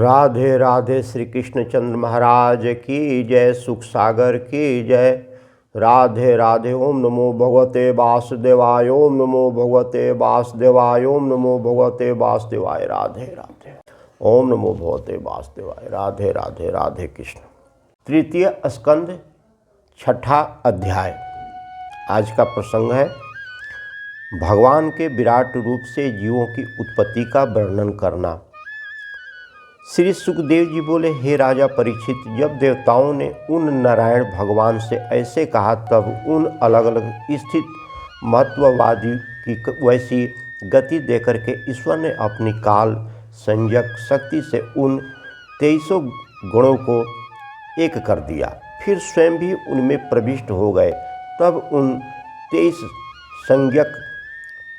राधे राधे श्री कृष्णचंद्र महाराज की जय, सुख सागर की जय। राधे राधे। ओम नमो भगवते वासुदेवाय, ओम नमो भगवते वासुदेवाय, ओम नमो भगवते वासुदेवाय। राधे राधे। ओम नमो भगवते वासुदेवाय। राधे राधे। राधे कृष्ण। तृतीय स्कंद, छठा अध्याय। आज का प्रसंग है भगवान के विराट रूप से जीवों की उत्पत्ति का वर्णन करना। श्री सुखदेव जी बोले, हे राजा परीक्षित, जब देवताओं ने उन नारायण भगवान से ऐसे कहा तब उन अलग अलग स्थित महत्ववादी की वैसी गति देकर के ईश्वर ने अपनी काल संज्ञक शक्ति से उन 23 गुणों को एक कर दिया, फिर स्वयं भी उनमें प्रविष्ट हो गए। तब उन 23 संज्ञक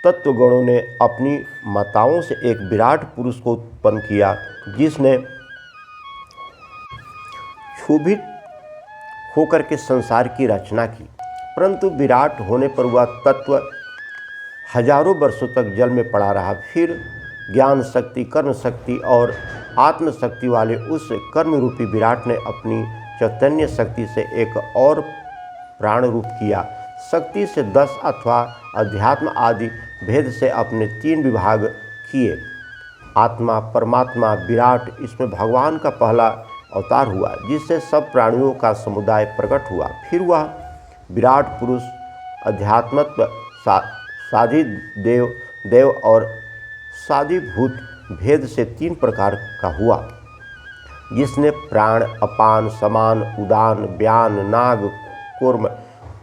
तत्वगुणों ने अपनी माताओं से एक विराट पुरुष को उत्पन्न किया, जिसने क्षोभित होकर के संसार की रचना की। परंतु विराट होने पर वह तत्व हजारों वर्षों तक जल में पड़ा रहा। फिर ज्ञान शक्ति, कर्म शक्ति और आत्म शक्ति वाले उस कर्म रूपी विराट ने अपनी चैतन्य शक्ति से एक और प्राण रूप किया। शक्ति से 10 अथवा अध्यात्म आदि भेद से अपने 3 विभाग किए। आत्मा, परमात्मा, विराट, इसमें भगवान का पहला अवतार हुआ, जिससे सब प्राणियों का समुदाय प्रकट हुआ। फिर वह विराट पुरुष अध्यात्मत्व, साधि देव और साधिभूत भेद से 3 प्रकार का हुआ, जिसने प्राण, अपान, समान, उदान, व्यान, नाग, कूर्म,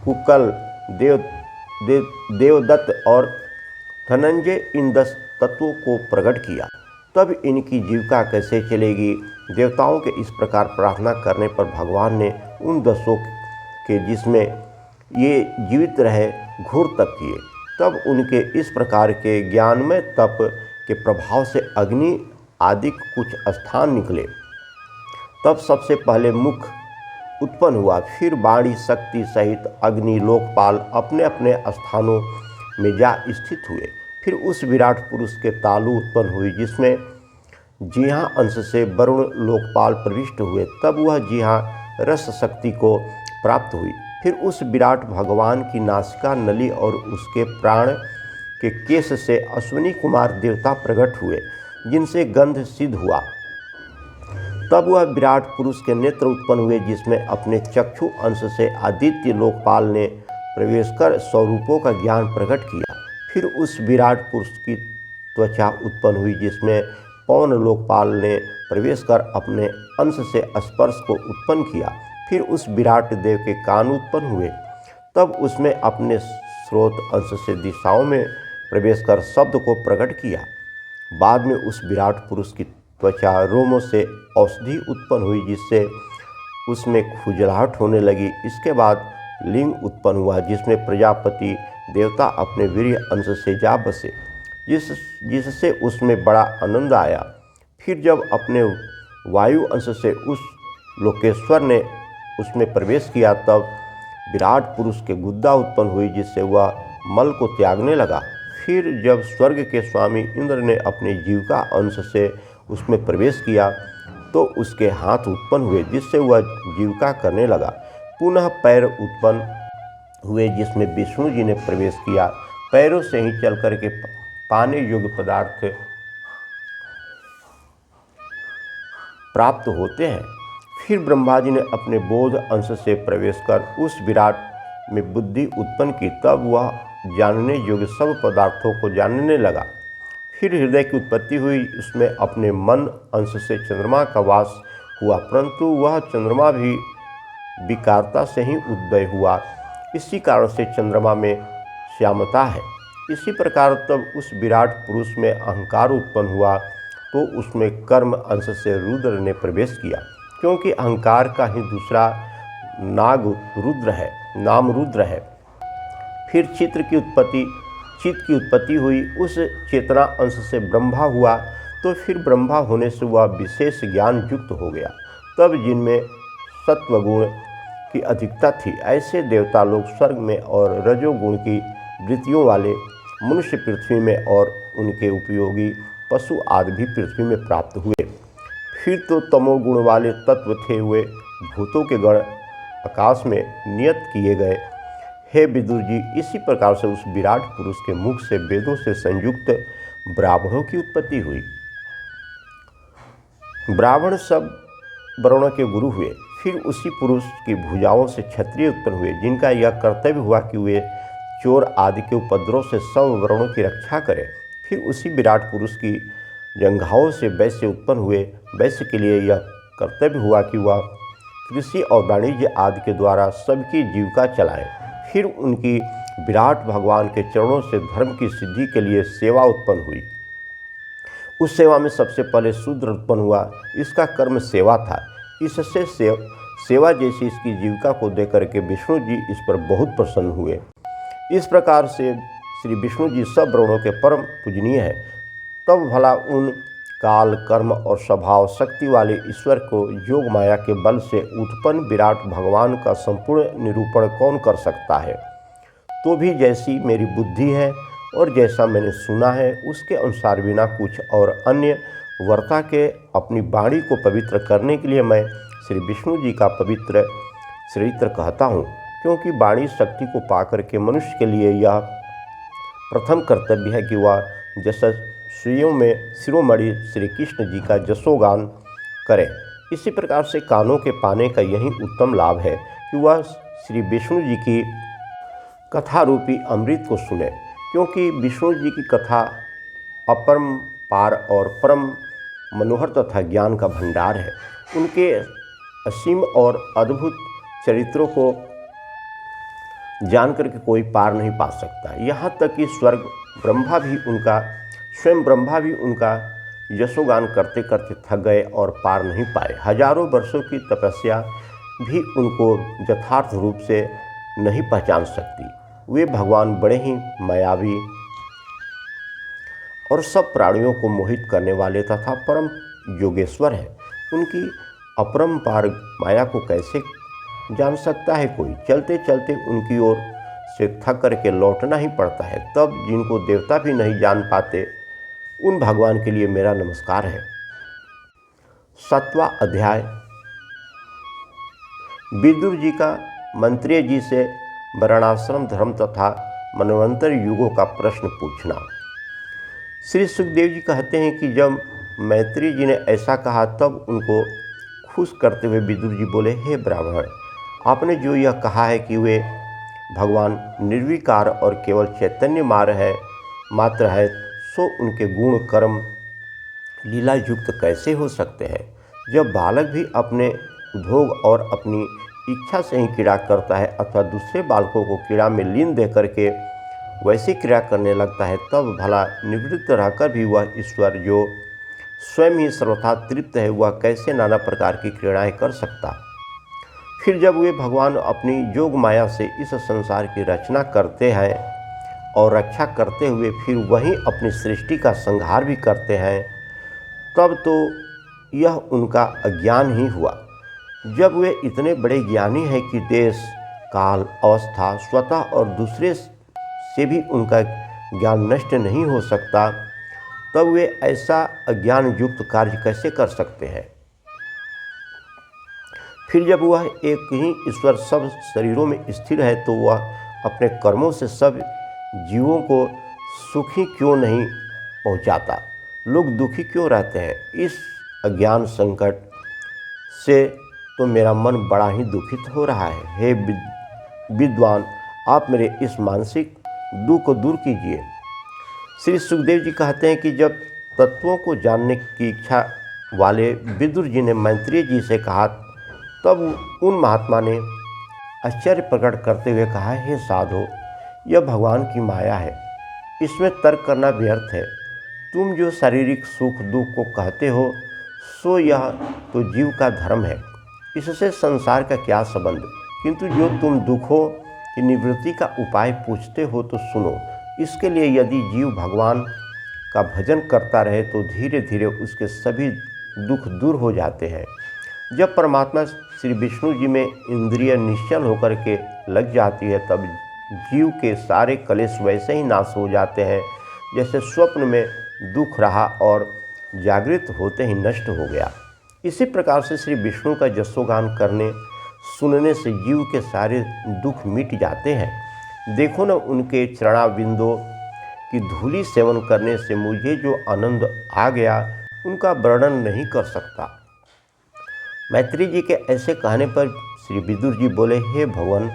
कुकल, देवदत्त और धनंजय इन 10 तत्वों को प्रकट किया। तब इनकी जीविका कैसे चलेगी? देवताओं के इस प्रकार प्रार्थना करने पर भगवान ने उन 10 के जिसमें ये जीवित रहे घोर तप किए। तब उनके इस प्रकार के ज्ञानमय तप के प्रभाव से अग्नि आदि कुछ स्थान निकले। तब सबसे पहले मुख उत्पन्न हुआ, फिर वाणी शक्ति सहित अग्नि लोकपाल अपने अपने स्थानों में जा स्थित हुए। फिर उस विराट पुरुष के तालु उत्पन्न हुई, जिसमें जिहा अंश से वरुण लोकपाल प्रविष्ट हुए। तब वह जिहा रस शक्ति को प्राप्त हुई। फिर उस विराट भगवान की नासिका नली और उसके प्राण के केश से अश्विनी कुमार देवता प्रकट हुए, जिनसे गंध सिद्ध हुआ। तब वह विराट पुरुष के नेत्र उत्पन्न हुए, जिसमें अपने चक्षु अंश से आदित्य लोकपाल ने प्रवेश कर स्वरूपों का ज्ञान प्रकट किया। फिर उस विराट पुरुष की त्वचा उत्पन्न हुई, जिसमें पवन लोकपाल ने प्रवेश कर अपने अंश से स्पर्श को उत्पन्न किया। फिर उस विराट देव के कान उत्पन्न हुए। तब उसमें अपने स्रोत अंश से दिशाओं में प्रवेश कर शब्द को प्रकट किया। बाद में उस विराट पुरुष की त्वचा रोमों से औषधि उत्पन्न हुई, जिससे उसमें खुजलाहट होने लगी। इसके बाद लिंग उत्पन्न हुआ, जिसमें प्रजापति देवता अपने वीर्य अंश से जा बसे, जिससे उसमें बड़ा आनंद आया। फिर जब अपने वायु अंश से उस लोकेश्वर ने उसमें प्रवेश किया, तब विराट पुरुष के गुद्दा उत्पन्न हुई, जिससे वह मल को त्यागने लगा। फिर जब स्वर्ग के स्वामी इंद्र ने अपने जीविका अंश से उसमें प्रवेश किया, तो उसके हाथ उत्पन्न हुए, जिससे वह जीविका करने लगा। पुनः पैर उत्पन्न हुए, जिसमें विष्णु जी ने प्रवेश किया। पैरों से ही चल करके पाने योग्य पदार्थ प्राप्त होते हैं। फिर ब्रह्मा जी ने अपने बोध अंश से प्रवेश कर उस विराट में बुद्धि उत्पन्न की। तब वह जानने योग्य सब पदार्थों को जानने लगा। फिर हृदय की उत्पत्ति हुई, उसमें अपने मन अंश से चंद्रमा का वास हुआ, परंतु वह चंद्रमा भी विकारता से ही उदय हुआ। इसी कारण से चंद्रमा में श्यामता है। इसी प्रकार तब उस विराट पुरुष में अहंकार उत्पन्न हुआ, तो उसमें कर्म अंश से रुद्र ने प्रवेश किया, क्योंकि अहंकार का ही दूसरा नाम रुद्र है। फिर चित्त की उत्पत्ति हुई, उस चेतना अंश से ब्रह्मा हुआ, तो फिर ब्रह्मा होने से वह विशेष ज्ञान युक्त हो गया। तब जिनमें सत्वगुण की अधिकता थी, ऐसे देवता लोग स्वर्ग में और रजोगुण की वृत्तियों वाले मनुष्य पृथ्वी में और उनके उपयोगी पशु आदि भी पृथ्वी में प्राप्त हुए। फिर तो तमोगुण वाले तत्व थे हुए भूतों के गण आकाश में नियत किए गए। हे विदुर जी, इसी प्रकार से उस विराट पुरुष के मुख से वेदों से संयुक्त ब्राह्मणों की उत्पत्ति हुई। ब्राह्मण सब वर्णों के गुरु हुए। फिर उसी पुरुष की भुजाओं से क्षत्रिय उत्पन्न हुए, जिनका यह कर्तव्य हुआ कि वे चोर आदि के उपद्रव से सब वर्णों की रक्षा करें। फिर उसी विराट पुरुष की जंघाओं से वैश्य उत्पन्न हुए। वैश्य के लिए यह कर्तव्य हुआ कि वह कृषि और वाणिज्य आदि के द्वारा सबकी जीविका चलाए। फिर उनकी विराट भगवान के चरणों से धर्म की सिद्धि के लिए सेवा उत्पन्न हुई। उस सेवा में सबसे पहले शूद्र उत्पन्न हुआ। इसका कर्म सेवा था। इससे सेवा जैसी इसकी जीविका को देख करके विष्णु जी इस पर बहुत प्रसन्न हुए। इस प्रकार से श्री विष्णु जी सब वर्णों के परम पूजनीय हैं। तब भला उन काल, कर्म और स्वभाव शक्ति वाले ईश्वर को योग माया के बल से उत्पन्न विराट भगवान का संपूर्ण निरूपण कौन कर सकता है। तो भी जैसी मेरी बुद्धि है और जैसा मैंने सुना है, उसके अनुसार बिना कुछ और अन्य वर्ता के अपनी वाणी को पवित्र करने के लिए मैं श्री विष्णु जी का पवित्र चरित्र कहता हूँ। क्योंकि वाणी शक्ति को पाकर के मनुष्य के लिए यह प्रथम कर्तव्य है कि वह यशस्वियों में शिरोमणि श्री कृष्ण जी का जसोगान करे। इसी प्रकार से कानों के पाने का यही उत्तम लाभ है कि वह श्री विष्णु जी की कथा रूपी अमृत को सुने। क्योंकि विष्णु जी की कथा अपरंपार और परम मनोहर तथा ज्ञान का भंडार है। उनके असीम और अद्भुत चरित्रों को जान करके कोई पार नहीं पा सकता। यहाँ तक कि स्वयं ब्रह्मा भी उनका यशोगान करते करते थक गए और पार नहीं पाए। हजारों वर्षों की तपस्या भी उनको यथार्थ रूप से नहीं पहचान सकती। वे भगवान बड़े ही मायावी और सब प्राणियों को मोहित करने वाले तथा परम योगेश्वर हैं। उनकी अपरंपार माया को कैसे जान सकता है कोई। चलते चलते उनकी ओर से थक करके लौटना ही पड़ता है। तब जिनको देवता भी नहीं जान पाते, उन भगवान के लिए मेरा नमस्कार है। 7वां अध्याय। विदुर जी का मंत्रिय जी से वर्णाश्रम धर्म तथा मनवंतर युगों का प्रश्न पूछना। श्री सुखदेव जी कहते हैं कि जब मैत्री जी ने ऐसा कहा, तब उनको खुश करते हुए विदुर जी बोले, हे ब्राह्मण, आपने जो यह कहा है कि वे भगवान निर्विकार और केवल चैतन्य मात्र है, सो उनके गुण कर्म लीला युक्त कैसे हो सकते हैं। जब बालक भी अपने भोग और अपनी इच्छा से ही क्रीड़ा करता है अथवा दूसरे बालकों को क्रीड़ा में लीन दे करके वैसी क्रिया करने लगता है, तब भला निवृत्त रहकर भी वह ईश्वर जो स्वयं ही सर्वथा तृप्त है, वह कैसे नाना प्रकार की क्रीड़ाएँ कर सकता। फिर जब वे भगवान अपनी योग माया से इस संसार की रचना करते हैं और रक्षा करते हुए फिर वहीं अपनी सृष्टि का संहार भी करते हैं, तब तो यह उनका अज्ञान ही हुआ। जब वे इतने बड़े ज्ञानी हैं कि देश, काल, अवस्था, स्वतः और दूसरे से भी उनका ज्ञान नष्ट नहीं हो सकता, तब वे ऐसा अज्ञान युक्त कार्य कैसे कर सकते हैं। फिर जब वह एक ही ईश्वर सब शरीरों में स्थिर है, तो वह अपने कर्मों से सब जीवों को सुखी क्यों नहीं पहुंचाता। लोग दुखी क्यों रहते हैं। इस अज्ञान संकट से तो मेरा मन बड़ा ही दुखित हो रहा है। हे विद्वान, आप मेरे इस मानसिक दुख को दूर कीजिए। श्री सुखदेव जी कहते हैं कि जब तत्वों को जानने की इच्छा वाले विदुर जी ने मैत्रेय जी से कहा, तब उन महात्मा ने आश्चर्य प्रकट करते हुए कहा, हे साधो, यह भगवान की माया है, इसमें तर्क करना व्यर्थ है। तुम जो शारीरिक सुख दुख को कहते हो, सो यह तो जीव का धर्म है, इससे संसार का क्या संबंध। किंतु जो तुम दुखों की निवृत्ति का उपाय पूछते हो, तो सुनो। इसके लिए यदि जीव भगवान का भजन करता रहे, तो धीरे धीरे उसके सभी दुख दूर हो जाते हैं। जब परमात्मा श्री विष्णु जी में इंद्रिय निश्चल होकर के लग जाती है, तब जीव के सारे कलेश वैसे ही नाश हो जाते हैं जैसे स्वप्न में दुख रहा और जागृत होते ही नष्ट हो गया। इसी प्रकार से श्री विष्णु का जसोगान करने सुनने से जीव के सारे दुख मिट जाते हैं। देखो न, उनके चरणाबिंदों की धूलि सेवन करने से मुझे जो आनंद आ गया उनका वर्णन नहीं कर सकता। मैत्री जी के ऐसे कहने पर श्री विदुर जी बोले, हे भगवान,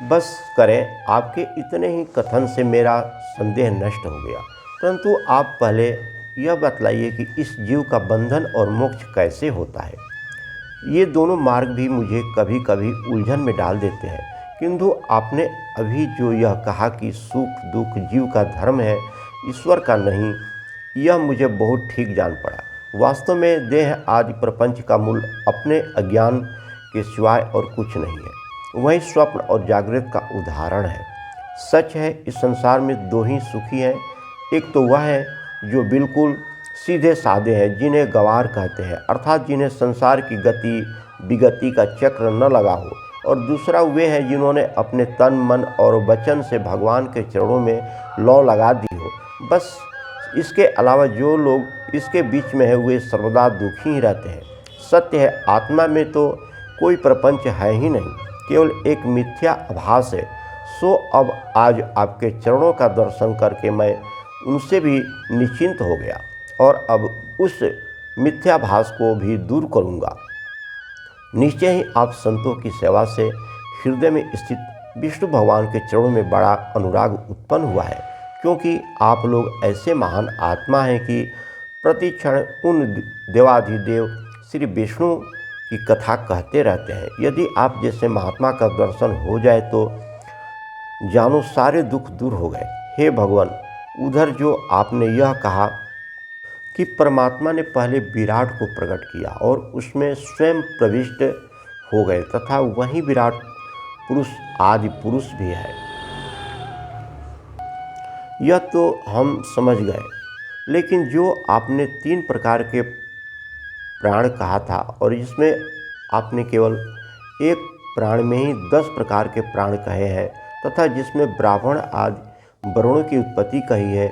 बस करें, आपके इतने ही कथन से मेरा संदेह नष्ट हो गया। परंतु आप पहले यह बतलाइए कि इस जीव का बंधन और मोक्ष कैसे होता है। ये दोनों मार्ग भी मुझे कभी कभी उलझन में डाल देते हैं, किंतु आपने अभी जो यह कहा कि सुख दुख जीव का धर्म है, ईश्वर का नहीं, यह मुझे बहुत ठीक जान पड़ा। वास्तव में देह आदि प्रपंच का मूल अपने अज्ञान के सिवाय और कुछ नहीं है। वही स्वप्न और जागृत का उदाहरण है। सच है, इस संसार में दो ही सुखी हैं। एक तो वह है जो बिल्कुल सीधे साधे हैं, जिन्हें गंवार कहते हैं, अर्थात जिन्हें संसार की गति विगति का चक्र न लगा हो, और दूसरा वे हैं जिन्होंने अपने तन मन और वचन से भगवान के चरणों में लौ लगा दी हो। बस इसके अलावा जो लोग इसके बीच में है वे सर्वदा दुखी ही रहते हैं। सत्य है, आत्मा में तो कोई प्रपंच है ही नहीं, केवल एक मिथ्या आभास है। सो अब आज आपके चरणों का दर्शन करके मैं उनसे भी निश्चिंत हो गया और अब उस मिथ्याभास को भी दूर करूँगा। निश्चय ही आप संतों की सेवा से हृदय में स्थित विष्णु भगवान के चरणों में बड़ा अनुराग उत्पन्न हुआ है, क्योंकि आप लोग ऐसे महान आत्मा हैं कि प्रति क्षण उन देवाधिदेव श्री विष्णु की कथा कहते रहते हैं। यदि आप जैसे महात्मा का दर्शन हो जाए तो जानो सारे दुख दूर हो गए। हे भगवान, उधर जो आपने यह कहा कि परमात्मा ने पहले विराट को प्रकट किया और उसमें स्वयं प्रविष्ट हो गए तथा वही विराट पुरुष आदि पुरुष भी है, यह तो हम समझ गए। लेकिन जो आपने 3 प्रकार के प्राण कहा था और इसमें आपने केवल एक प्राण में ही 10 प्रकार के प्राण कहे हैं तथा जिसमें ब्राह्मण आदि वर्णों की उत्पत्ति कही है,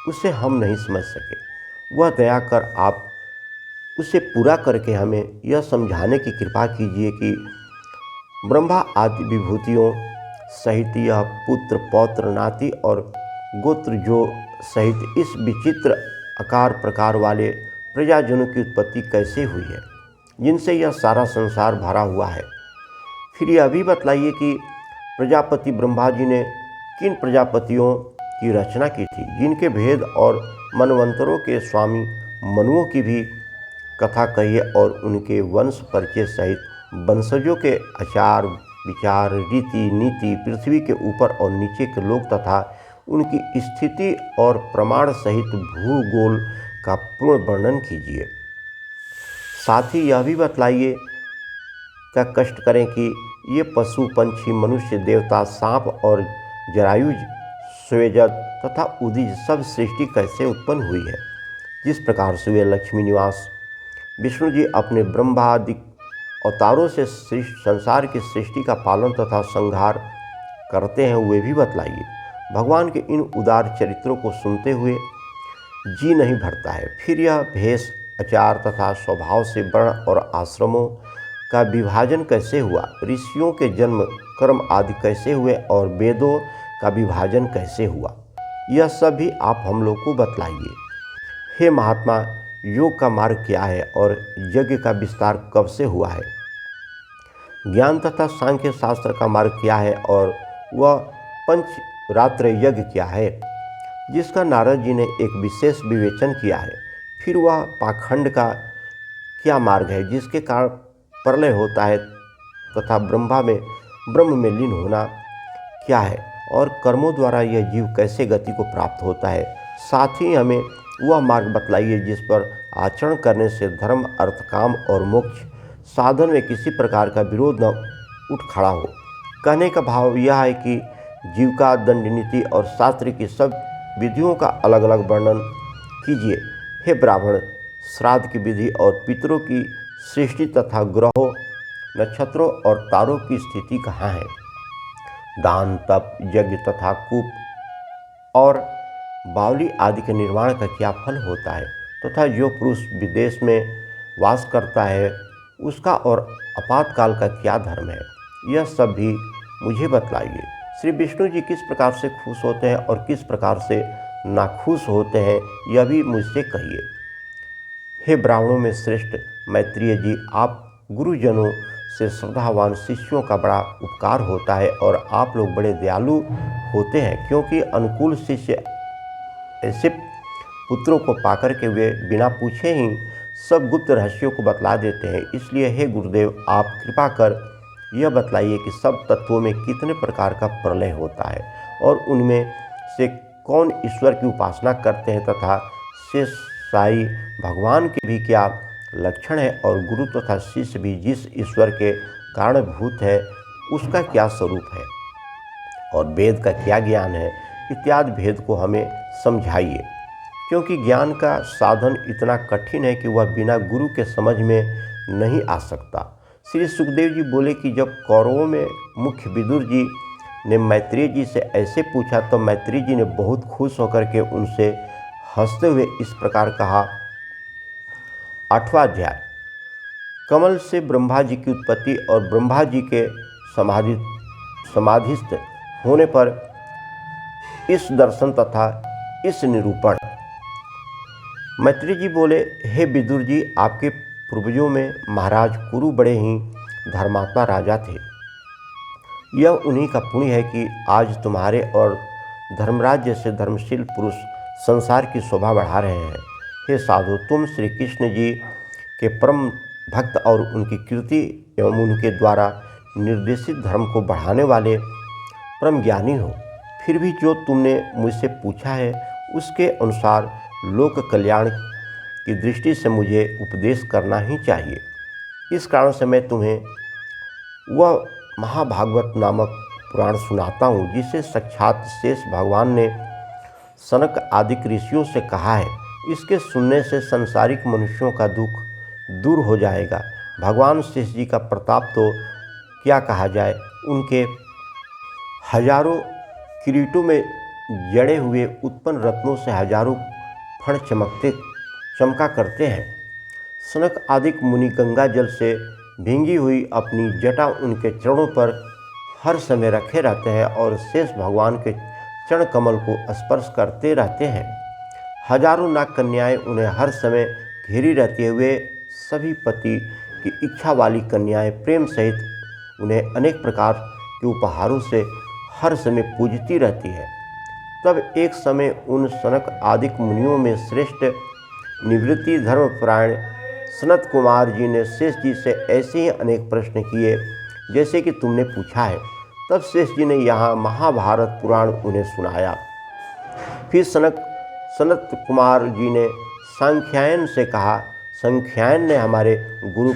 उसे हम नहीं समझ सके। वह दया कर आप उसे पूरा करके हमें यह समझाने की कृपा कीजिए कि ब्रह्मा आदि विभूतियों सहित यह पुत्र पौत्र नाती और गोत्र जो सहित इस विचित्र आकार प्रकार वाले प्रजाजनों की उत्पत्ति कैसे हुई है, जिनसे यह सारा संसार भरा हुआ है। फिर यह भी बतलाइए कि प्रजापति ब्रह्मा जी ने किन प्रजापतियों की रचना की थी, जिनके भेद और मनवंतरों के स्वामी मनुओं की भी कथा कहिए और उनके वंश परिचय सहित वंशजों के आचार विचार रीति नीति पृथ्वी के ऊपर और नीचे के लोग तथा उनकी स्थिति और प्रमाण सहित भूगोल का पूर्ण वर्णन कीजिए। साथ ही यह भी बतलाइए, क्या कष्ट करें कि ये पशु पंछी मनुष्य देवता सांप और जरायुज स्वेजत तथा उदिज सब सृष्टि कैसे उत्पन्न हुई है। जिस प्रकार से वे लक्ष्मी निवास विष्णु जी अपने ब्रह्मादि अवतारों से संसार की सृष्टि का पालन तथा संहार करते हैं, वे भी बतलाइए। भगवान के इन उदार चरित्रों को सुनते हुए जी नहीं भरता है। फिर यह भेष आचार तथा स्वभाव से वर्ण और आश्रमों का विभाजन कैसे हुआ, ऋषियों के जन्म कर्म आदि कैसे हुए और वेदों का विभाजन कैसे हुआ, यह सब भी आप हम लोग को बतलाइए। हे महात्मा, योग का मार्ग क्या है और यज्ञ का विस्तार कब से हुआ है, ज्ञान तथा सांख्य शास्त्र का मार्ग क्या है और वह पंचरात्र यज्ञ क्या है, जिसका नारद जी ने एक विशेष विवेचन किया है। फिर वह पाखंड का क्या मार्ग है, जिसके कारण प्रलय होता है तथा ब्रह्म में लीन होना क्या है और कर्मों द्वारा यह जीव कैसे गति को प्राप्त होता है। साथ ही हमें वह मार्ग बतलाइए जिस पर आचरण करने से धर्म अर्थ काम और मोक्ष साधन में किसी प्रकार का विरोध न उठ खड़ा हो। कहने का भाव यह है कि जीविका दंड नीति और शास्त्र की सब विधियों का अलग अलग वर्णन कीजिए। हे ब्राह्मण, श्राद्ध की विधि और पितरों की सृष्टि तथा ग्रहों नक्षत्रों और तारों की स्थिति कहाँ है, दान तप यज्ञ तथा कूप और बावली आदि के निर्माण का क्या फल होता है, तथा जो पुरुष विदेश में वास करता है उसका और आपातकाल का क्या धर्म है, यह सब भी मुझे बतलाइए। श्री विष्णु जी किस प्रकार से खुश होते हैं और किस प्रकार से नाखुश होते हैं, यह भी मुझसे कहिए। हे ब्राह्मणों में श्रेष्ठ मैत्रेय जी, आप गुरुजनों से श्रद्धावान शिष्यों का बड़ा उपकार होता है और आप लोग बड़े दयालु होते हैं, क्योंकि अनुकूल शिष्य ऐसे पुत्रों को पाकर के वे बिना पूछे ही सब गुप्त रहस्यों को बतला देते हैं। इसलिए हे गुरुदेव, आप कृपा कर यह बतलाइए कि सब तत्वों में कितने प्रकार का प्रलय होता है और उनमें से कौन ईश्वर की उपासना करते हैं तथा शेष साई भगवान के भी क्या लक्षण है और गुरु तथा शिष्य भी जिस ईश्वर के कारणभूत है उसका क्या स्वरूप है और वेद का क्या ज्ञान है इत्यादि भेद को हमें समझाइए, क्योंकि ज्ञान का साधन इतना कठिन है कि वह बिना गुरु के समझ में नहीं आ सकता। श्री सुखदेव जी बोले कि जब कौरवों में मुख्य विदुर जी ने मैत्रेय जी से ऐसे पूछा तो मैत्रेय जी ने बहुत खुश होकर के उनसे हंसते हुए इस प्रकार कहा। 8वां अध्याय। कमल से ब्रह्मा जी की उत्पत्ति और ब्रह्मा जी के समाधिस्थ होने पर इस दर्शन तथा इस निरूपण। मैत्रेय जी बोले, हे विदुर जी, आपके पूर्वजों में महाराज कुरु बड़े ही धर्मात्मा राजा थे। यह उन्हीं का पुण्य है कि आज तुम्हारे और धर्मराज जैसे धर्मशील पुरुष संसार की शोभा बढ़ा रहे हैं। हे साधु, तुम श्री कृष्ण जी के परम भक्त और उनकी कीर्ति एवं उनके द्वारा निर्देशित धर्म को बढ़ाने वाले परम ज्ञानी हो। फिर भी जो तुमने मुझसे पूछा है उसके अनुसार लोक कल्याण की दृष्टि से मुझे उपदेश करना ही चाहिए। इस कारण से मैं तुम्हें वह महाभागवत नामक पुराण सुनाता हूँ जिसे साक्षात शेष भगवान ने सनक आदि ऋषियों से कहा है। इसके सुनने से संसारिक मनुष्यों का दुख दूर हो जाएगा। भगवान शेष जी का प्रताप तो क्या कहा जाए, उनके हजारों किरीटों में जड़े हुए उत्पन्न रत्नों से हजारों फण चमका करते हैं। सनक आदि मुनि गंगा जल से भींगी हुई अपनी जटा उनके चरणों पर हर समय रखे रहते हैं और शेष भगवान के चरण कमल को स्पर्श करते रहते हैं। हजारों नाग कन्याएं उन्हें हर समय घेरी रहती हुए सभी पति की इच्छा वाली कन्याएं प्रेम सहित उन्हें अनेक प्रकार के उपहारों से हर समय पूजती रहती है। तब एक समय उन सनक आदिक मुनियों में श्रेष्ठ निवृत्ति धर्मपरायण सनत कुमार जी ने शेष जी से ऐसे ही अनेक प्रश्न किए जैसे कि तुमने पूछा है। तब शेष जी ने यहाँ महाभारत पुराण उन्हें सुनाया। फिर सनत कुमार जी ने सांख्यायन से कहा। सांख्यायन ने हमारे गुरु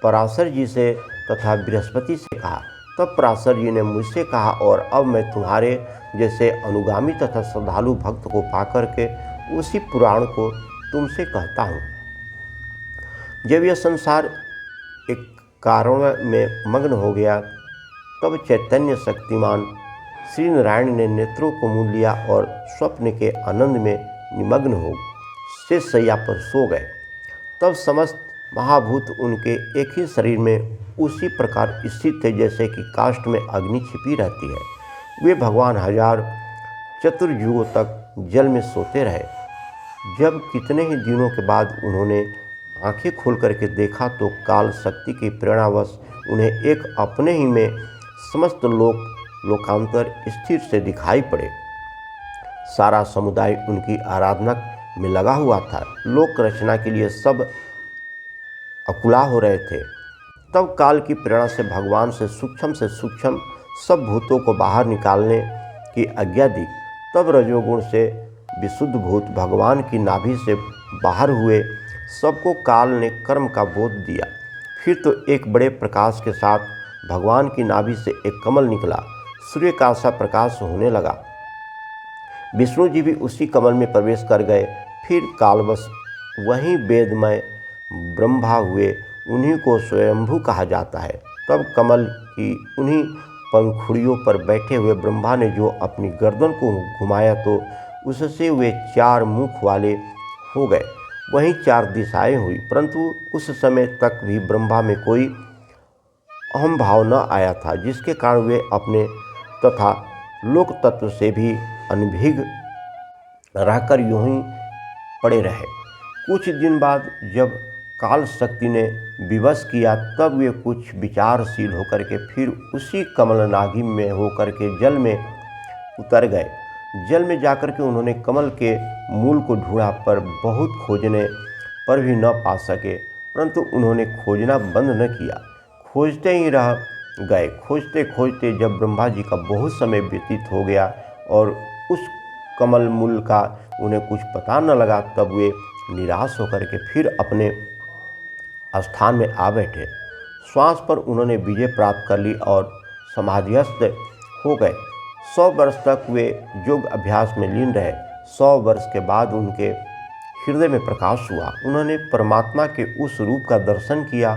पराशर जी से तथा बृहस्पति से कहा। तब पराशर जी ने मुझसे कहा, और अब मैं तुम्हारे जैसे अनुगामी तथा श्रद्धालु भक्त को पाकर के उसी पुराण को तुमसे कहता हूँ। जब यह संसार एक कारण में मग्न हो गया तब चैतन्य शक्तिमान श्री नारायण ने नेत्रों को मूंद लिया और स्वप्न के आनंद में निमग्न हो शेष शैया पर सो गए। तब समस्त महाभूत उनके एक ही शरीर में उसी प्रकार स्थित थे जैसे कि काष्ठ में अग्नि छिपी रहती है। वे भगवान हजार चतुर्युगों तक जल में सोते रहे। जब कितने ही दिनों के बाद उन्होंने आंखें खोल करके देखा तो काल शक्ति की प्रेरणावश उन्हें एक अपने ही में समस्त लोकांतर स्थिर से दिखाई पड़े। सारा समुदाय उनकी आराधना में लगा हुआ था। लोक रचना के लिए सब अकुला हो रहे थे। तब काल की प्रेरणा से भगवान से सूक्ष्म सब भूतों को बाहर निकालने की आज्ञा दी। तब रजोगुण से विशुद्ध भूत भगवान की नाभि से बाहर हुए। सबको काल ने कर्म का बोध दिया। फिर तो एक बड़े प्रकाश के साथ भगवान की नाभि से एक कमल निकला। सूर्य का सा प्रकाश होने लगा। विष्णु जी भी उसी कमल में प्रवेश कर गए। फिर कालवश वहीं वेदमय ब्रह्मा हुए। उन्हीं को स्वयंभू कहा जाता है। तब कमल की उन्हीं पंखुड़ियों पर बैठे हुए ब्रह्मा ने जो अपनी गर्दन को घुमाया तो उससे वे 4 मुख वाले हो गए। वहीं 4 दिशाएं हुई, परंतु उस समय तक भी ब्रह्मा में कोई अहम भाव न आया था, जिसके कारण वे अपने तथा लोक तत्व से भी अनभिज्ञ रहकर यूं ही पड़े रहे। कुछ दिन बाद जब काल शक्ति ने विवश किया, तब वे कुछ विचारशील होकर के फिर उसी कमलनागी में होकर के जल में उतर गए। जल में जाकर के उन्होंने कमल के मूल को ढूंढा, पर बहुत खोजने पर भी न पा सके, परंतु उन्होंने खोजना बंद न किया, खोजते ही रह गए। खोजते खोजते जब ब्रह्मा जी का बहुत समय व्यतीत हो गया और उस कमल मूल का उन्हें कुछ पता न लगा, तब वे निराश होकर के फिर अपने स्थान में आ बैठे। श्वास पर उन्होंने विजय प्राप्त कर ली और समाधिस्थ हो गए। 100 वर्ष तक वे योग अभ्यास में लीन रहे। 100 वर्ष के बाद उनके हृदय में प्रकाश हुआ। उन्होंने परमात्मा के उस रूप का दर्शन किया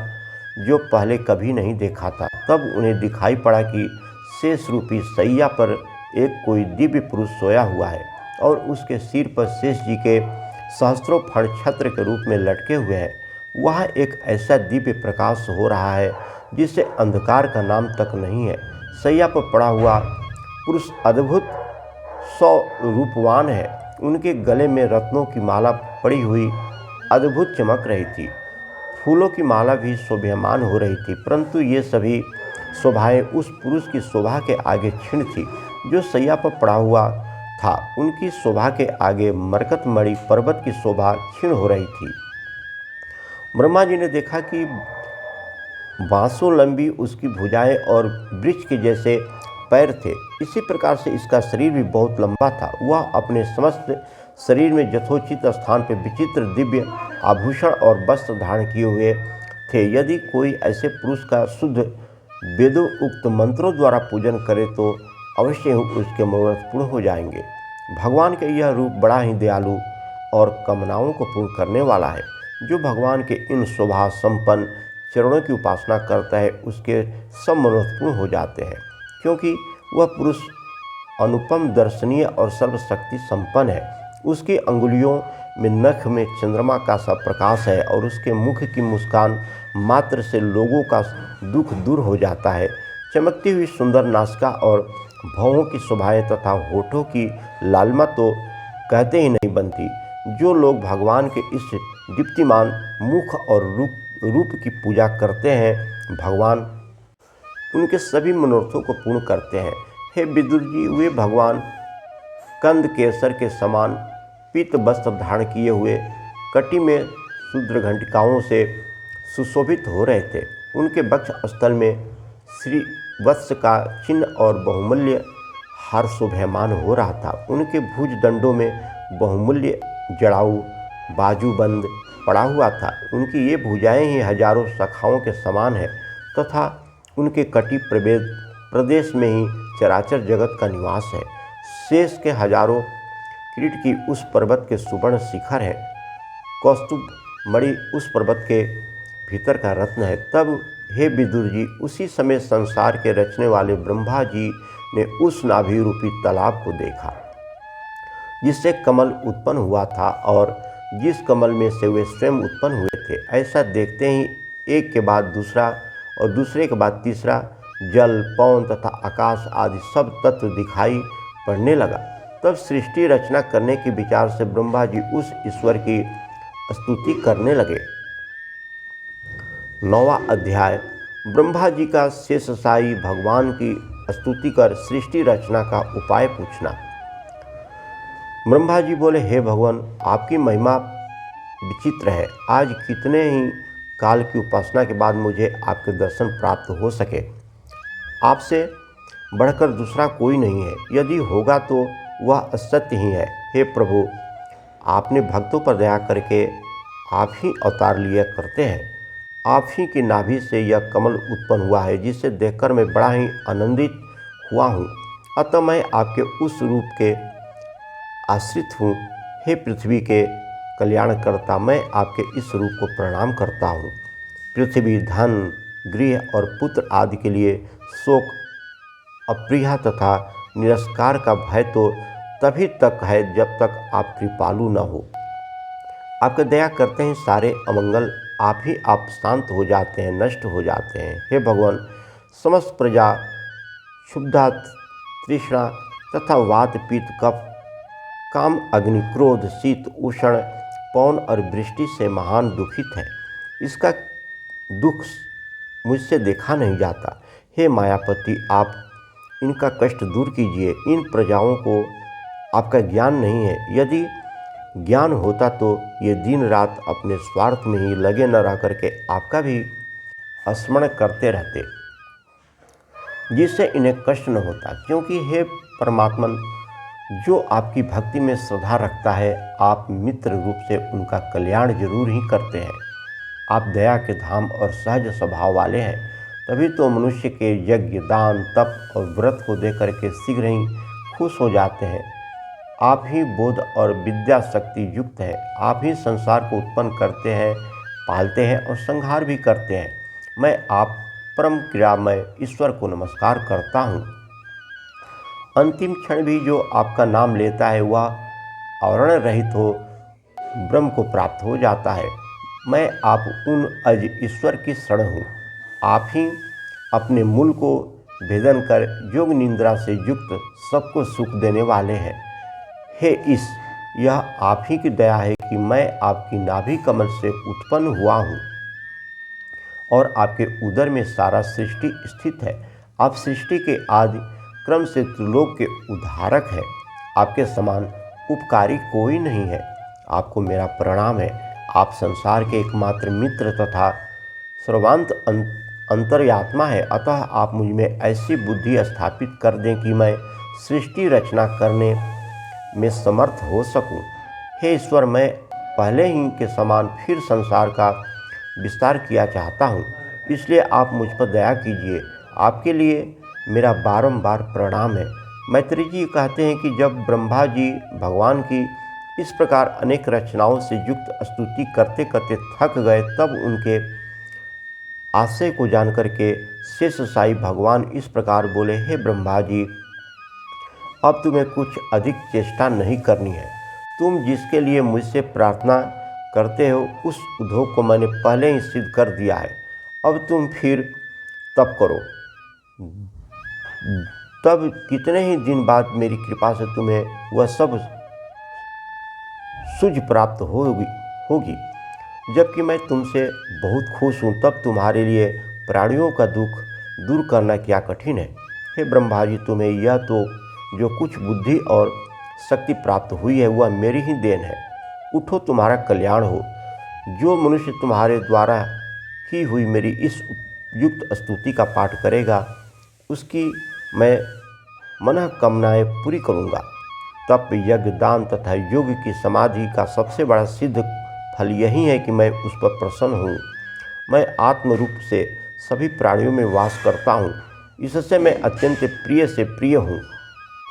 जो पहले कभी नहीं देखा था। तब उन्हें दिखाई पड़ा कि शेष रूपी सैया पर एक कोई दिव्य पुरुष सोया हुआ है और उसके सिर पर शेष जी के सहस्त्रों फण छत्र के रूप में लटके हुए हैं। वह एक ऐसा दिव्य प्रकाश हो रहा है जिससे अंधकार का नाम तक नहीं है। सैया पर पड़ा हुआ पुरुष अद्भुत रूपवान है। उनके गले में रत्नों की माला पड़ी हुई अद्भुत चमक रही थी। फूलों की माला भी शोभायमान हो रही थी, परंतु ये सभी शोभाएं उस पुरुष की शोभा के आगे क्षीण थी जो सैया पर पड़ा हुआ था। उनकी शोभा के आगे मरकतमणि पर्वत की शोभा क्षीण हो रही थी। ब्रह्मा जी ने देखा कि बांसों लंबी उसकी भुजाएं और वृक्ष के जैसे पैर थे। इसी प्रकार से इसका शरीर भी बहुत लंबा था। वह अपने समस्त शरीर में यथोचित स्थान पर विचित्र दिव्य आभूषण और वस्त्र धारण किए हुए थे। यदि कोई ऐसे पुरुष का शुद्ध वेदों उक्त मंत्रों द्वारा पूजन करे तो अवश्य ही उसके मनोरथ पूर्ण हो जाएंगे। भगवान का यह रूप बड़ा ही दयालु और कामनाओं को पूर्ण करने वाला है। जो भगवान के इन शोभा संपन्न चरणों की उपासना करता है उसके सब मनोरथ पूर्ण हो जाते हैं, क्योंकि वह पुरुष अनुपम दर्शनीय और सर्वशक्ति संपन्न है। उसकी अंगुलियों में नख में चंद्रमा का सा प्रकाश है और उसके मुख की मुस्कान मात्र से लोगों का दुख दूर हो जाता है। चमकती हुई सुंदर नासिका और भौहों की शोभाएं तथा होठों की लालिमा तो कहते ही नहीं बनती। जो लोग भगवान के इस दीप्तिमान मुख और रूप की पूजा करते हैं, भगवान उनके सभी मनोरथों को पूर्ण करते हैं। हे विदुर जी, वे भगवान कंद केसर के समान पीत वस्त्र धारण किए हुए कटी में शूद्र घंटिकाओं से सुशोभित हो रहे थे। उनके वक्ष स्थल में श्री वत्स का चिन्ह और बहुमूल्य हार शोभायमान हो रहा था। उनके भुज दंडों में बहुमूल्य जड़ाऊ बाजूबंद पड़ा हुआ था। उनकी ये भुजाएं ही हजारों शाखाओं के समान है तथा उनके कटी प्रदेश में ही चराचर जगत का निवास है। शेष के हजारों किरीट की उस पर्वत के सुवर्ण शिखर है। कौस्तुभ मणि उस पर्वत के भीतर का रत्न है। तब हे विदुर जी, उसी समय संसार के रचने वाले ब्रह्मा जी ने उस नाभि रूपी तालाब को देखा जिससे कमल उत्पन्न हुआ था और जिस कमल में से वे स्वयं उत्पन्न हुए थे। ऐसा देखते ही एक के बाद दूसरा और दूसरे के बाद तीसरा जल, पवन तथा आकाश आदि सब तत्व दिखाई पड़ने लगा। तब सृष्टि रचना करने के विचार से ब्रह्मा जी उस ईश्वर की स्तुति करने लगे। 9वां अध्याय। ब्रह्मा जी का शेषशायी भगवान की स्तुति कर सृष्टि रचना का उपाय पूछना। ब्रह्मा जी बोले, हे भगवान, आपकी महिमा विचित्र है। आज कितने ही काल की उपासना के बाद मुझे आपके दर्शन प्राप्त हो सके। आपसे बढ़कर दूसरा कोई नहीं है। यदि होगा तो वह असत्य ही है। हे प्रभु, आपने भक्तों पर दया करके आप ही अवतार लिया करते हैं। आप ही की नाभि से यह कमल उत्पन्न हुआ है, जिसे देखकर मैं बड़ा ही आनंदित हुआ हूँ। अतः मैं आपके उस रूप के आश्रित हूँ। हे पृथ्वी के कल्याणकर्ता, मैं आपके इस रूप को प्रणाम करता हूँ। पृथ्वी, धन, गृह और पुत्र आदि के लिए शोक, अप्रिय तथा निरस्कार का भय तो तभी तक है जब तक आप कृपालु न हो। आपका दया करते हैं सारे अमंगल आप ही आप शांत हो जाते हैं, नष्ट हो जाते हैं। हे भगवान, समस्त प्रजा क्षुब्धा, तृष्णा तथा वात, पित्त, कफ, काम, अग्नि, क्रोध, शीत, उष्ण, पवन और वृष्टि से महान दुखित है। इसका दुख मुझसे देखा नहीं जाता। हे मायापति, आप इनका कष्ट दूर कीजिए। इन प्रजाओं को आपका ज्ञान नहीं है। यदि ज्ञान होता तो ये दिन रात अपने स्वार्थ में ही लगे न रह करके आपका भी स्मरण करते रहते, जिससे इन्हें कष्ट न होता। क्योंकि हे परमात्मन, जो आपकी भक्ति में श्रद्धा रखता है, आप मित्र रूप से उनका कल्याण जरूर ही करते हैं। आप दया के धाम और सहज स्वभाव वाले हैं। तभी तो मनुष्य के यज्ञ, दान, तप और व्रत को देख करके शीघ्र ही खुश हो जाते हैं। आप ही बोध और विद्या शक्ति युक्त हैं। आप ही संसार को उत्पन्न करते हैं, पालते हैं और संहार भी करते हैं। मैं आप परम क्रियामय ईश्वर को नमस्कार करता हूँ। अंतिम क्षण भी जो आपका नाम लेता है वह आवरण रहित हो ब्रह्म को प्राप्त हो जाता है। मैं आप उन अज ईश्वर की शरण हूँ। आप ही अपने मूल को भेदन कर योग निद्रा से युक्त सबको सुख देने वाले हैं। हे ईश, यह आप ही की दया है कि मैं आपकी नाभि कमल से उत्पन्न हुआ हूँ और आपके उदर में सारा सृष्टि स्थित है। आप सृष्टि के आदि क्रम से त्रिलोक के उद्धारक हैं। आपके समान उपकारी कोई नहीं है। आपको मेरा प्रणाम है। आप संसार के एकमात्र मित्र तथा सर्वांत अंतर्यात्मा है। अतः आप मुझ में ऐसी बुद्धि स्थापित कर दें कि मैं सृष्टि रचना करने में समर्थ हो सकूं। हे ईश्वर, मैं पहले ही के समान फिर संसार का विस्तार किया चाहता हूं, इसलिए आप मुझ पर दया कीजिए। आपके लिए मेरा बारंबार प्रणाम है। मैत्री जी कहते हैं कि जब ब्रह्मा जी भगवान की इस प्रकार अनेक रचनाओं से युक्त स्तुति करते करते थक गए, तब उनके आशय को जानकर के शेष साई भगवान इस प्रकार बोले, हे ब्रह्मा जी, अब तुम्हें कुछ अधिक चेष्टा नहीं करनी है। तुम जिसके लिए मुझसे प्रार्थना करते हो उस उद्योग को मैंने पहले ही सिद्ध कर दिया है। अब तुम फिर तप करो। तब कितने ही दिन बाद मेरी कृपा से तुम्हें वह सब सूझ प्राप्त होगी। जबकि मैं तुमसे बहुत खुश हूँ, तब तुम्हारे लिए प्राणियों का दुख दूर करना क्या कठिन है। हे ब्रह्मा जी, तुम्हें यह तो जो कुछ बुद्धि और शक्ति प्राप्त हुई है वह मेरी ही देन है। उठो, तुम्हारा कल्याण हो। जो मनुष्य तुम्हारे द्वारा की हुई मेरी इस युक्त स्तुति का पाठ करेगा, उसकी मैं मनोकामनाएं पूरी करूँगा। तप, यज्ञ, दान तथा योग की समाधि का सबसे बड़ा सिद्ध फल यही है कि मैं उस पर प्रसन्न हूँ। मैं आत्म रूप से सभी प्राणियों में वास करता हूँ। इससे मैं अत्यंत प्रिय से प्रिय हूँ।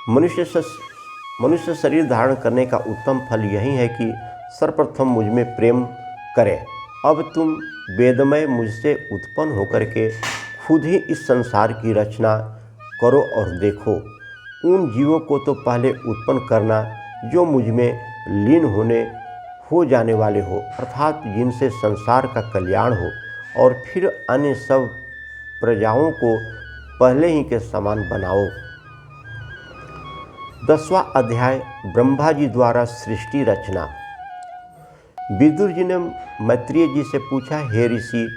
मनुष्य शरीर धारण करने का उत्तम फल यही है कि सर्वप्रथम मुझ में प्रेम करें। अब तुम वेदमय मुझसे उत्पन्न होकर के खुद ही इस संसार की रचना करो और देखो। उन जीवों को तो पहले उत्पन्न करना जो मुझ में लीन हो जाने वाले हो, अर्थात जिनसे संसार का कल्याण हो, और फिर अन्य सब प्रजाओं को पहले ही के समान बनाओ। 10वां अध्याय, ब्रह्मा जी द्वारा सृष्टि रचना। विदुर जी ने मैत्रेय जी से पूछा, हे ऋषि,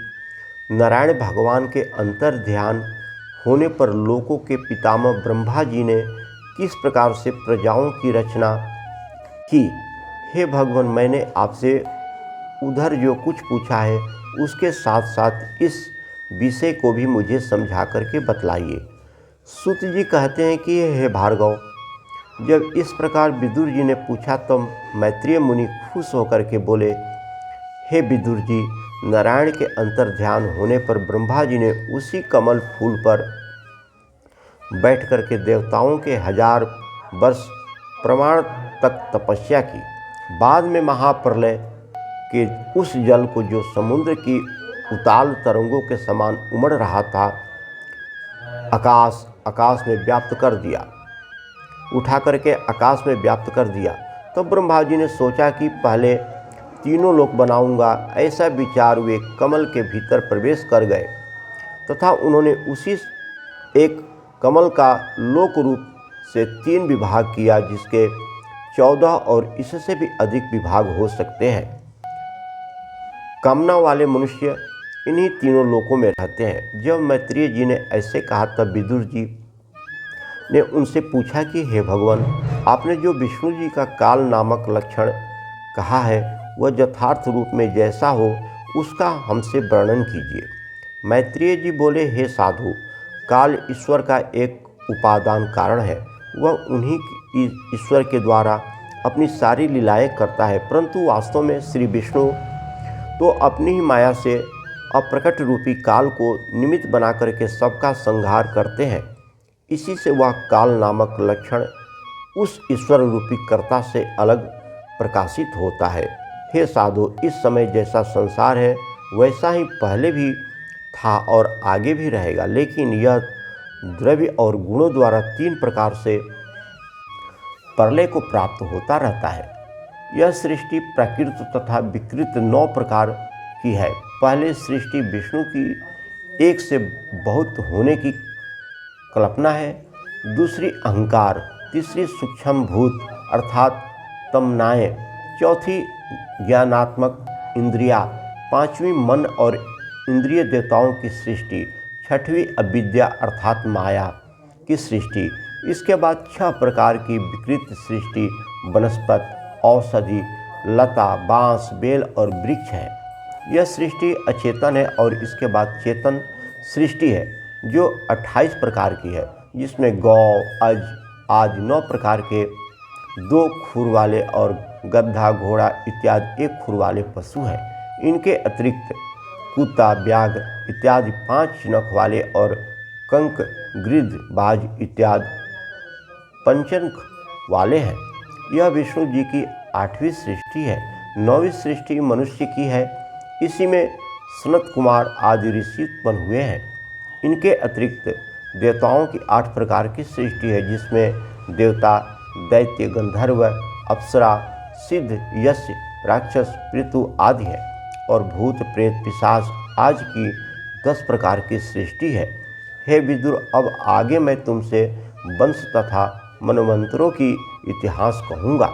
नारायण भगवान के अंतर ध्यान होने पर लोकों के पितामह ब्रह्मा जी ने किस प्रकार से प्रजाओं की रचना की। हे भगवान, मैंने आपसे उधर जो कुछ पूछा है उसके साथ साथ इस विषय को भी मुझे समझा करके बतलाइए। सूत जी कहते हैं कि हे भार्गव, जब इस प्रकार विदुर जी ने पूछा तब मैत्रेय मुनि खुश होकर के बोले, हे विदुर जी, नारायण के अंतर ध्यान होने पर ब्रह्मा जी ने उसी कमल फूल पर बैठ कर के देवताओं के 1000 वर्ष प्रमाण तक तपस्या की। बाद में महाप्रलय के उस जल को जो समुद्र की उताल तरंगों के समान उमड़ रहा था, आकाश में व्याप्त कर दिया, उठा करके आकाश में व्याप्त कर दिया। तो ब्रह्मा जी ने सोचा कि पहले तीनों लोक बनाऊंगा, ऐसा विचार वे कमल के भीतर प्रवेश कर गए तथा उन्होंने उसी एक कमल का लोक रूप से 3 विभाग किया, जिसके 14 और इससे भी अधिक विभाग हो सकते हैं। कामना वाले मनुष्य इन्हीं तीनों लोकों में रहते हैं। जब मैत्रेय जी ने ऐसे कहा तब विदुर जी ने उनसे पूछा कि हे भगवान, आपने जो विष्णु जी का काल नामक लक्षण कहा है वह यथार्थ रूप में जैसा हो उसका हमसे वर्णन कीजिए। मैत्रेय जी बोले, हे साधु, काल ईश्वर का एक उपादान कारण है। वह उन्हीं ईश्वर के द्वारा अपनी सारी लीलाएं करता है, परंतु वास्तव में श्री विष्णु तो अपनी ही माया से अप्रकट रूपी काल को निमित्त बना करके सबका संहार करते हैं। इसी से वह काल नामक लक्षण उस ईश्वर रूपी कर्ता से अलग प्रकाशित होता है। हे साधु, इस समय जैसा संसार है वैसा ही पहले भी था और आगे भी रहेगा, लेकिन यह द्रव्य और गुणों द्वारा 3 प्रकार से प्रलय को प्राप्त होता रहता है। यह सृष्टि प्राकृत तथा विकृत 9 प्रकार की है। पहले सृष्टि विष्णु की एक से बहुत होने की कल्पना है, दूसरी अहंकार, तीसरी सूक्ष्म भूत अर्थात तमनाएं, चौथी ज्ञानात्मक इंद्रिया, पांचवी मन और इंद्रिय देवताओं की सृष्टि, छठवीं अविद्या अर्थात माया की सृष्टि। इसके बाद 6 प्रकार की विकृत सृष्टि वनस्पति, औषधि, लता, बांस, बेल और वृक्ष है। यह सृष्टि अचेतन है और इसके बाद चेतन सृष्टि है जो 28 प्रकार की है, जिसमें गौ, अज आदि 9 प्रकार के 2 खुर वाले और गधा, घोड़ा इत्यादि 1 खुर वाले पशु हैं। इनके अतिरिक्त कुत्ता, व्याघ्र इत्यादि 5 नख वाले और कंक, गिद्ध, बाज इत्यादि 5 नख वाले हैं। यह विष्णु जी की 8वीं सृष्टि है। 9वीं सृष्टि मनुष्य की है। इसी में सनत कुमार आदि ऋषि उत्पन्न हुए हैं। इनके अतिरिक्त देवताओं की 8 प्रकार की सृष्टि है, जिसमें देवता, दैत्य, गंधर्व, अप्सरा, सिद्ध, यक्ष, राक्षस, पृथु आदि है और भूत, प्रेत, पिशाच आज की 10 प्रकार की सृष्टि है। हे विदुर, अब आगे मैं तुमसे वंश तथा मनवंतरों की इतिहास कहूँगा।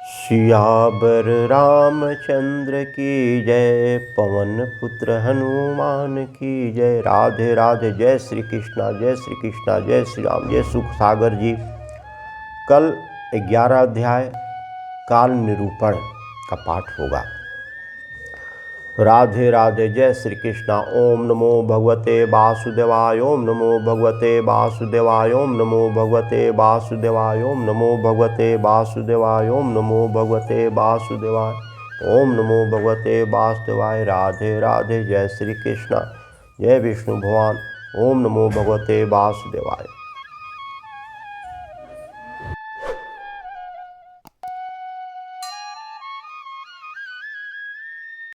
सियावर रामचंद्र की जय, पवन पुत्र हनुमान की जय। राधे राधे। जय श्री कृष्णा, जय श्री कृष्णा, जय श्री राम। जय सुख सागर जी। कल 11 अध्याय काल निरूपण का पाठ होगा। राधे राधे। जय श्री कृष्णा। ओम नमो भगवते वासुदेवाय, ओम नमो भगवते वासुदेवाय, ओम नमो भगवते वासुदेवाय, ओम नमो भगवते वासुदेवाय, ओम नमो भगवते वासुदेवाय, ओम नमो भगवते वासुदेवाय। राधे राधे। जय श्री कृष्णा। जय विष्णु भगवान। ओम नमो भगवते वासुदेवाय।